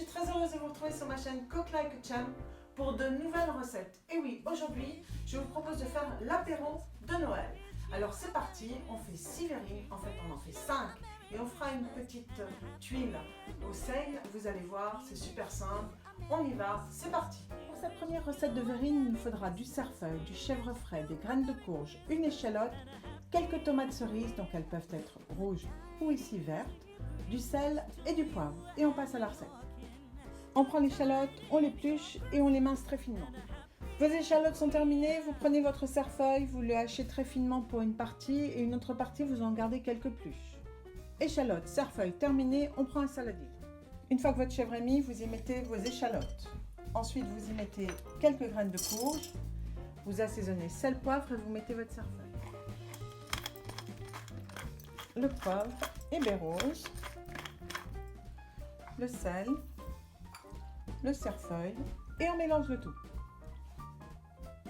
suis très heureuse de vous retrouver sur ma chaîne Cook Like a Champ pour de nouvelles recettes. Et oui, aujourd'hui, je vous propose de faire l'apéro de Noël. Alors c'est parti, on fait 6 verrines, en fait on en fait 5 et on fera une petite tuile au seigle. Vous allez voir, c'est super simple. On y va, c'est parti. Pour cette première recette de verrine, il nous faudra du cerfeuil, du chèvre frais, des graines de courge, une échalote, quelques tomates cerises, donc elles peuvent être rouges ou ici vertes, du sel et du poivre. Et on passe à la recette. On prend l'échalote, on l'épluche et on les mince très finement. Vos échalotes sont terminées, vous prenez votre cerfeuil, vous le hachez très finement pour une partie et une autre partie vous en gardez quelques pluches. Échalote, cerfeuil terminé, on prend un saladier. Une fois que votre chèvre est mis, vous y mettez vos échalotes. Ensuite vous y mettez quelques graines de courge, vous assaisonnez sel, poivre et vous mettez votre cerfeuil. Le poivre et baie rose, le sel, le cerfeuil et on mélange le tout.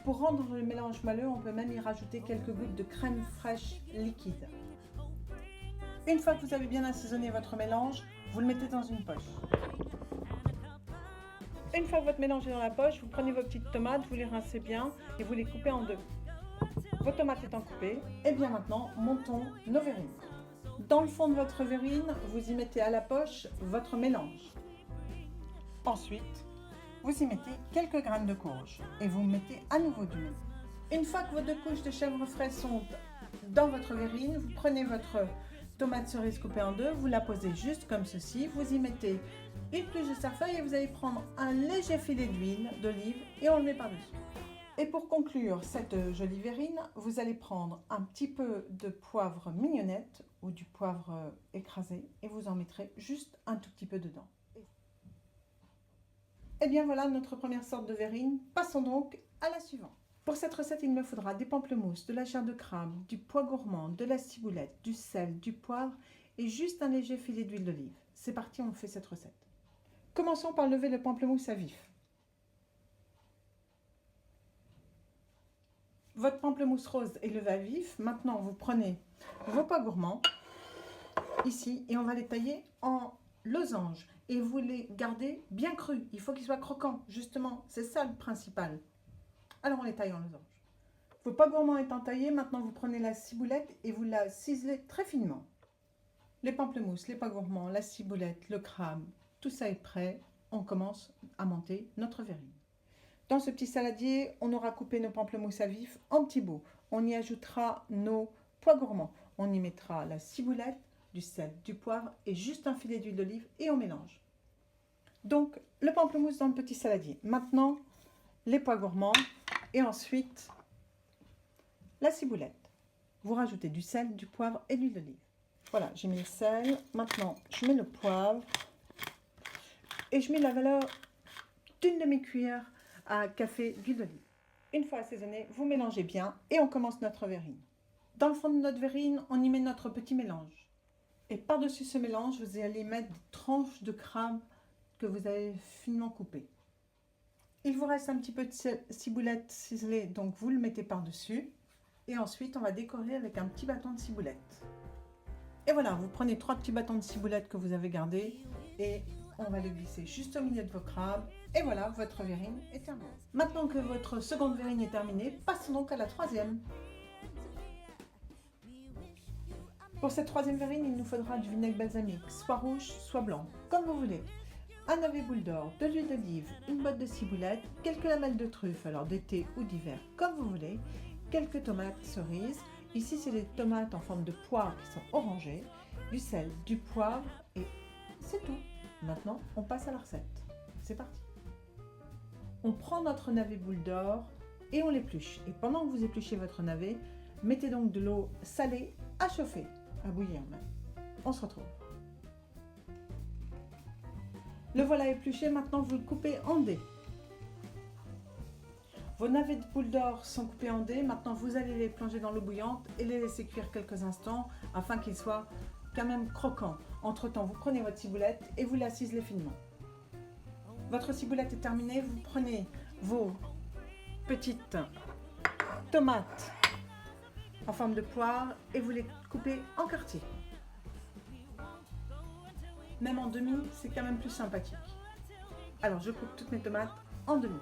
Pour rendre le mélange moelleux, on peut même y rajouter quelques gouttes de crème fraîche liquide. Une fois que vous avez bien assaisonné votre mélange, vous le mettez dans une poche. Une fois que votre mélange est dans la poche, vous prenez vos petites tomates, vous les rincez bien et vous les coupez en deux. Vos tomates étant coupées, et bien maintenant, montons nos verrines. Dans le fond de votre verrine, vous y mettez à la poche votre mélange. Ensuite, vous y mettez quelques graines de courge et vous mettez à nouveau du miel. Une fois que vos 2 couches de chèvre frais sont dans votre verrine, vous prenez votre tomate cerise coupée en deux, vous la posez juste comme ceci, vous y mettez une pluche de cerfeuil et vous allez prendre un léger filet d'huile d'olive et on le met par-dessus. Et pour conclure cette jolie verrine, vous allez prendre un petit peu de poivre mignonnette ou du poivre écrasé et vous en mettrez juste un tout petit peu dedans. Et bien voilà notre première sorte de verrine. Passons donc à la suivante. Pour cette recette, il me faudra des pamplemousses, de la chair de crabe, du pois gourmand, de la ciboulette, du sel, du poivre et juste un léger filet d'huile d'olive. C'est parti, on fait cette recette. Commençons par lever le pamplemousse à vif. Votre pamplemousse rose est levé à vif. Maintenant, vous prenez vos pois gourmands ici et on va les tailler en losanges. Et vous les gardez bien crus. Il faut qu'ils soient croquants, justement. C'est ça le principal. Alors on les taille en losanges. Vos pois gourmands étant taillés, maintenant vous prenez la ciboulette et vous la ciselez très finement. Les pamplemousses, les pois gourmands, la ciboulette, le crabe, tout ça est prêt. On commence à monter notre verrine. Dans ce petit saladier, on aura coupé nos pamplemousses à vif en petits bouts. On y ajoutera nos pois gourmands. On y mettra la ciboulette, du sel, du poivre et juste un filet d'huile d'olive et on mélange. Donc le pamplemousse dans le petit saladier. Maintenant les pois gourmands et ensuite la ciboulette. Vous rajoutez du sel, du poivre et de l'huile d'olive. Voilà, j'ai mis le sel. Maintenant je mets le poivre et je mets la valeur d'une demi-cuillère à café d'huile d'olive. Une fois assaisonné, vous mélangez bien et on commence notre verrine. Dans le fond de notre verrine, on y met notre petit mélange. Et par-dessus ce mélange, vous allez mettre des tranches de crabe que vous avez finement coupées. Il vous reste un petit peu de ciboulette ciselée, donc vous le mettez par-dessus. Et ensuite, on va décorer avec un petit bâton de ciboulette. Et voilà, vous prenez 3 petits bâtons de ciboulette que vous avez gardés et on va les glisser juste au milieu de vos crabes. Et voilà, votre verrine est terminée. Maintenant que votre seconde verrine est terminée, passons donc à la troisième. Pour cette troisième verrine, il nous faudra du vinaigre balsamique, soit rouge, soit blanc, comme vous voulez. Un navet boule d'or, de l'huile d'olive, une botte de ciboulette, quelques lamelles de truffe, alors d'été ou d'hiver, comme vous voulez, quelques tomates cerises. Ici, c'est des tomates en forme de poire qui sont orangées, du sel, du poivre et c'est tout. Maintenant, on passe à la recette. C'est parti. On prend notre navet boule d'or et on l'épluche. Et pendant que vous épluchez votre navet, mettez donc de l'eau salée à chauffer. À bouillir même. On se retrouve. Le voilà épluché, maintenant vous le coupez en dés. Vos navets de boule d'or sont coupés en dés, maintenant vous allez les plonger dans l'eau bouillante et les laisser cuire quelques instants afin qu'ils soient quand même croquants. Entre temps, vous prenez votre ciboulette et vous la ciselez finement. Votre ciboulette est terminée, vous prenez vos petites tomates en forme de poire et vous les coupez en quartiers. Même en demi, c'est quand même plus sympathique. Alors, je coupe toutes mes tomates en demi.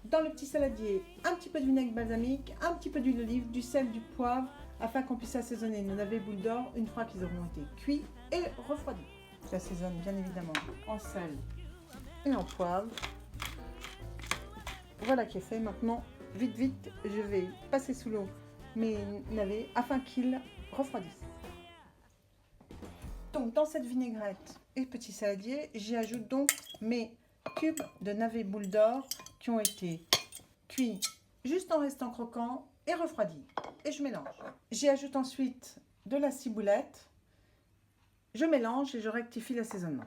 Dans le petit saladier, un petit peu de vinaigre balsamique, un petit peu d'huile d'olive, du sel, du poivre, afin qu'on puisse assaisonner nos navets boules d'or une fois qu'ils auront été cuits et refroidis. J'assaisonne bien évidemment en sel et en poivre. Voilà qui est fait. Maintenant, vite, vite, je vais passer sous l'eau mes navets afin qu'ils refroidissent. Donc, dans cette vinaigrette et petit saladier, j'y ajoute donc mes cubes de navets boules d'or qui ont été cuits juste en restant croquants et refroidis. Et je mélange. J'y ajoute ensuite de la ciboulette. Je mélange et je rectifie l'assaisonnement.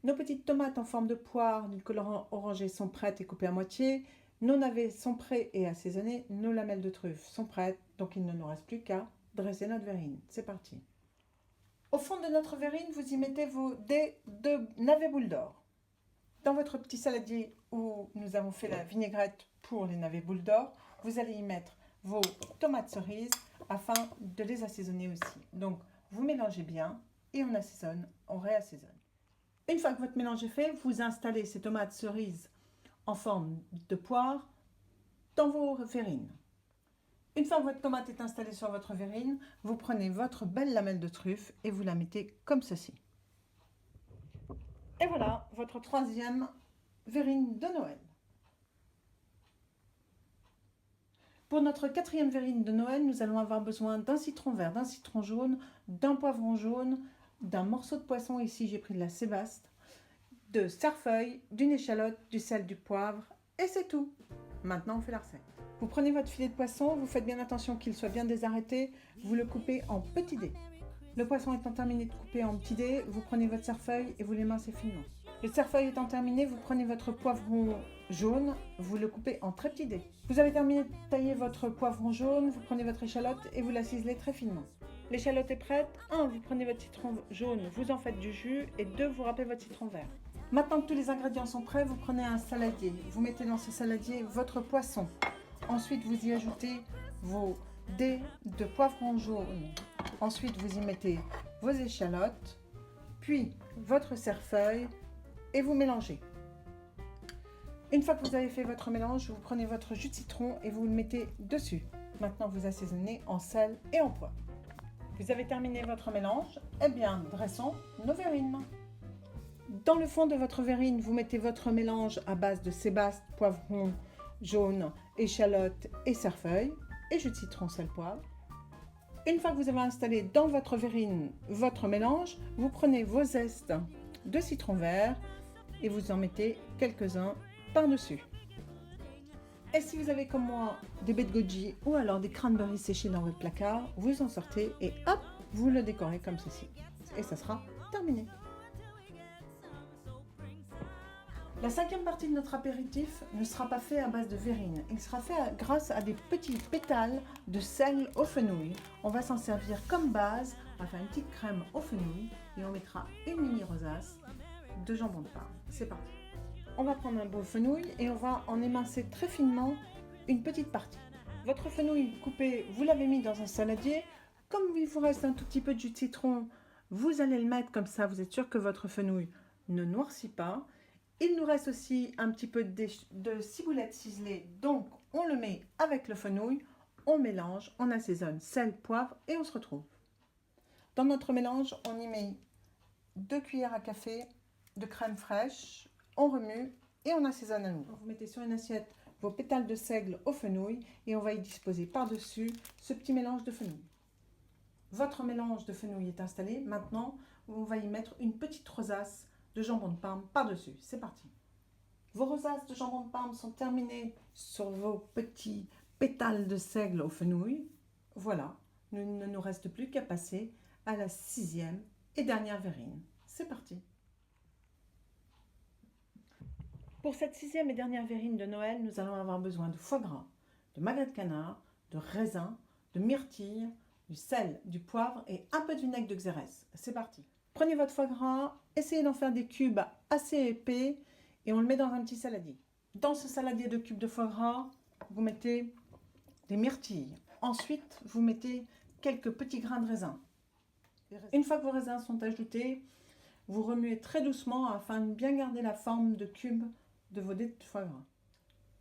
Nos petites tomates en forme de poire d'une couleur orangée sont prêtes et coupées à moitié. Nos navets sont prêts et assaisonnés. Nos lamelles de truffe sont prêtes, donc il ne nous reste plus qu'à dresser notre verrine. C'est parti. Au fond de notre verrine, vous y mettez vos dés de navets boules d'or. Dans votre petit saladier où nous avons fait la vinaigrette pour les navets boules d'or, vous allez y mettre vos tomates cerises afin de les assaisonner aussi. Donc, vous mélangez bien et on assaisonne, on réassaisonne. Une fois que votre mélange est fait, vous installez ces tomates cerises en forme de poire dans vos verrines. Une fois que votre tomate est installée sur votre verrine, vous prenez votre belle lamelle de truffe et vous la mettez comme ceci. Et voilà, votre troisième verrine de Noël. Pour notre quatrième verrine de Noël, nous allons avoir besoin d'un citron vert, d'un citron jaune, d'un poivron jaune, d'un morceau de poisson, ici j'ai pris de la sébaste, de cerfeuil, d'une échalote, du sel, du poivre, et c'est tout. Maintenant on fait la recette. Vous prenez votre filet de poisson, vous faites bien attention qu'il soit bien désarrêté, vous le coupez en petits dés. Le poisson étant terminé de couper en petits dés, vous prenez votre cerfeuil et vous l'émincez finement. Le cerfeuil étant terminé, vous prenez votre poivron jaune, vous le coupez en très petits dés. Vous avez terminé de tailler votre poivron jaune, vous prenez votre échalote et vous la ciselez très finement. L'échalote est prête. 1. Vous prenez votre citron jaune, vous en faites du jus et 2. Vous râpez votre citron vert. Maintenant que tous les ingrédients sont prêts, vous prenez un saladier. Vous mettez dans ce saladier votre poisson. Ensuite, vous y ajoutez vos dés de poivron jaune. Ensuite, vous y mettez vos échalotes, puis votre cerfeuil et vous mélangez. Une fois que vous avez fait votre mélange, vous prenez votre jus de citron et vous le mettez dessus. Maintenant, vous assaisonnez en sel et en poivre. Vous avez terminé votre mélange, eh bien, dressons nos verrines. Dans le fond de votre verrine, vous mettez votre mélange à base de sébaste, poivron jaune, échalote et cerfeuil, et jus de citron, sel, poivre. Une fois que vous avez installé dans votre verrine votre mélange, vous prenez vos zestes de citron vert et vous en mettez quelques-uns par-dessus. Et si vous avez comme moi des baies de goji ou alors des cranberries séchés dans votre placard, vous en sortez et hop, vous le décorez comme ceci. Et ça sera terminé. La cinquième partie de notre apéritif ne sera pas fait à base de verrine. Il sera fait grâce à des petits pétales de sel aux fenouil. On va s'en servir comme base. On va faire une petite crème aux fenouil et on mettra une mini rosace de jambon de Parme. C'est parti. On va prendre un beau fenouil et on va en émincer très finement une petite partie. Votre fenouil coupé, vous l'avez mis dans un saladier. Comme il vous reste un tout petit peu de jus de citron, vous allez le mettre comme ça. Vous êtes sûr que votre fenouil ne noircit pas. Il nous reste aussi un petit peu de ciboulette ciselée, donc on le met avec le fenouil, on mélange, on assaisonne, sel, poivre et on se retrouve. Dans notre mélange, on y met 2 cuillères à café de crème fraîche, on remue et on assaisonne à nouveau. Vous mettez sur une assiette vos pétales de seigle au fenouil et on va y disposer par-dessus ce petit mélange de fenouil. Votre mélange de fenouil est installé, maintenant on va y mettre une petite rosace de jambon de Parme par-dessus. C'est parti. Vos rosaces de jambon de Parme sont terminées sur vos petits pétales de seigle au fenouil. Voilà, il ne nous reste plus qu'à passer à la 6e et dernière verrine. C'est parti. Pour cette 6e et dernière verrine de Noël, nous allons avoir besoin de foie gras, de magret de canard, de raisin, de myrtille, du sel, du poivre et un peu de vinaigre de xérès. C'est parti. Prenez votre foie gras, essayez d'en faire des cubes assez épais et on le met dans un petit saladier. Dans ce saladier de cubes de foie gras, vous mettez des myrtilles. Ensuite, vous mettez quelques petits grains de raisin. Une fois que vos raisins sont ajoutés, Vous remuez très doucement afin de bien garder la forme de cube de vos dés de foie gras.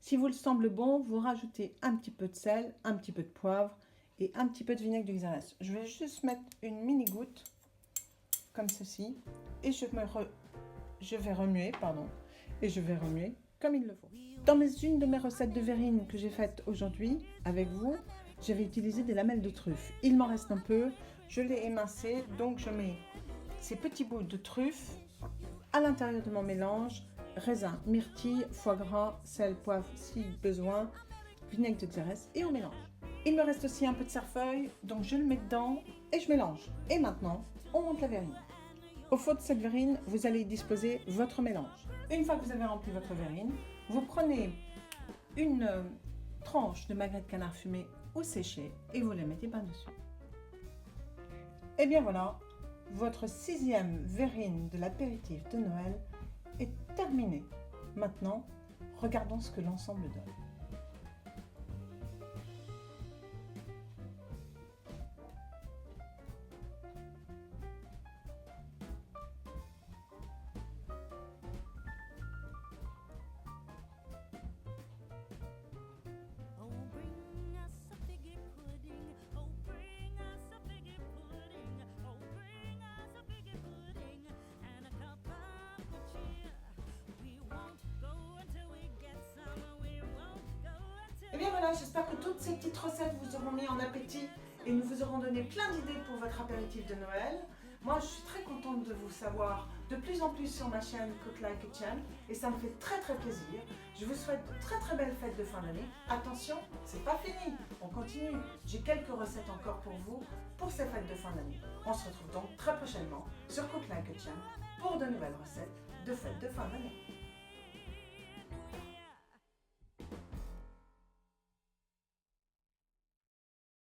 Si vous le semble bon, vous rajoutez un petit peu de sel, un petit peu de poivre et un petit peu de vinaigre du Xérès. Je vais juste mettre une mini goutte comme ceci et je vais remuer, et je vais remuer comme il le faut. Dans une de mes recettes de verrine que j'ai faite aujourd'hui avec vous, j'avais utilisé des lamelles de truffe. Il m'en reste un peu, je l'ai émincé, donc je mets ces petits bouts de truffe à l'intérieur de mon mélange, raisin, myrtille, foie gras, sel, poivre si besoin, vinaigre de Xérès et on mélange. Il me reste aussi un peu de cerfeuil, donc je le mets dedans et je mélange. Et maintenant, on monte la verrine. Au fond de cette verrine, vous allez disposer votre mélange. Une fois que vous avez rempli votre verrine, vous prenez une tranche de magret de canard fumé ou séché et vous la mettez par-dessus. Et bien voilà, votre 6e verrine de l'apéritif de Noël est terminée. Maintenant, regardons ce que l'ensemble donne. Et bien voilà, j'espère que toutes ces petites recettes vous auront mis en appétit et nous vous aurons donné plein d'idées pour votre apéritif de Noël. Moi, je suis très contente de vous savoir de plus en plus sur ma chaîne Cook Like a Champ et ça me fait très plaisir. Je vous souhaite de très belles fêtes de fin d'année. Attention, c'est pas fini, on continue. J'ai quelques recettes encore pour vous pour ces fêtes de fin d'année. On se retrouve donc très prochainement sur Cook Like a Champ pour de nouvelles recettes de fêtes de fin d'année.